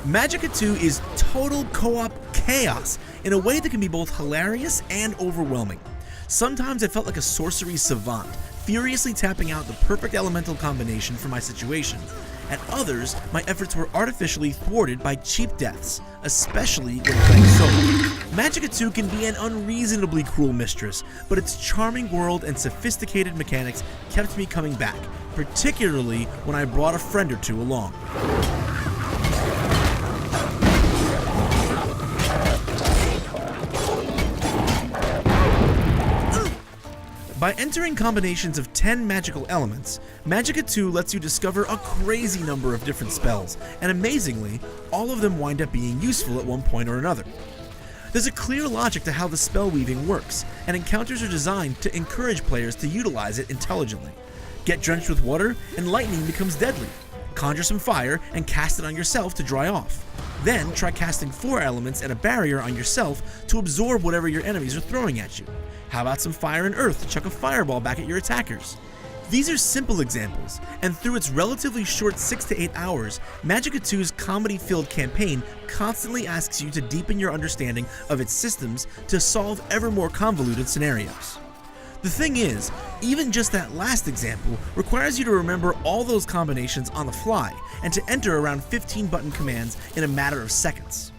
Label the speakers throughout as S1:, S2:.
S1: Magicka 2 is total co-op chaos in a way that can be both hilarious and overwhelming. Sometimes I felt like a sorcery savant, furiously tapping out the perfect elemental combination for my situation. At others, my efforts were artificially thwarted by cheap deaths, especially when playing solo. Magicka 2 can be an unreasonably cruel mistress, but its charming world and sophisticated mechanics kept me coming back, particularly when I brought a friend or two along. By entering combinations of 10 magical elements, Magicka 2 lets you discover a crazy number of different spells, and amazingly, all of them wind up being useful at one point or another. There's a clear logic to how the spell weaving works, and encounters are designed to encourage players to utilize it intelligently. Get drenched with water, and lightning becomes deadly. Conjure some fire and cast it on yourself to dry off. Then try casting 4 elements and a barrier on yourself to absorb whatever your enemies are throwing at you. How about some fire and earth to chuck a fireball back at your attackers? These are simple examples, and through its relatively short 6 to 8 hours, Magicka 2's comedy-filled campaign constantly asks you to deepen your understanding of its systems to solve ever more convoluted scenarios. The thing is, even just that last example requires you to remember all those combinations on the fly and to enter around 15 button commands in a matter of seconds.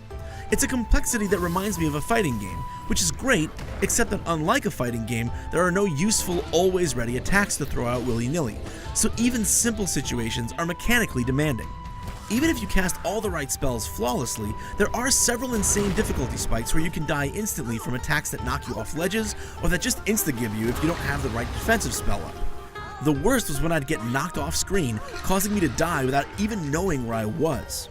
S1: It's a complexity that reminds me of a fighting game, which is great, except that unlike a fighting game, there are no useful, always ready attacks to throw out willy-nilly, so even simple situations are mechanically demanding. Even if you cast all the right spells flawlessly, there are several insane difficulty spikes where you can die instantly from attacks that knock you off ledges, or that just insta-give you if you don't have the right defensive spell up. The worst was when I'd get knocked off screen, causing me to die without even knowing where I was.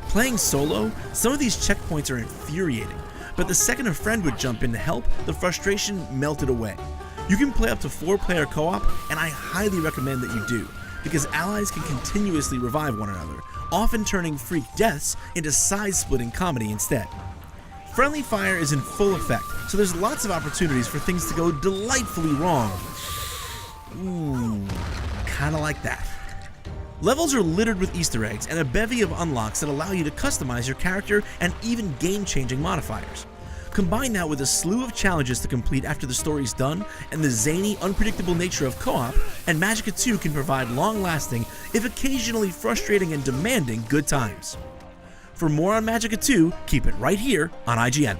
S1: Playing solo, some of these checkpoints are infuriating, but the second a friend would jump in to help, the frustration melted away. You can play up to 4-player co-op, and I highly recommend that you do, because allies can continuously revive one another, often turning freak deaths into side-splitting comedy instead. Friendly fire is in full effect, so there's lots of opportunities for things to go delightfully wrong. Ooh, kinda like that. Levels are littered with Easter eggs and a bevy of unlocks that allow you to customize your character and even game-changing modifiers. Combine that with a slew of challenges to complete after the story's done and the zany, unpredictable nature of co-op, and Magicka 2 can provide long-lasting, if occasionally frustrating and demanding, good times. For more on Magicka 2, keep it right here on IGN.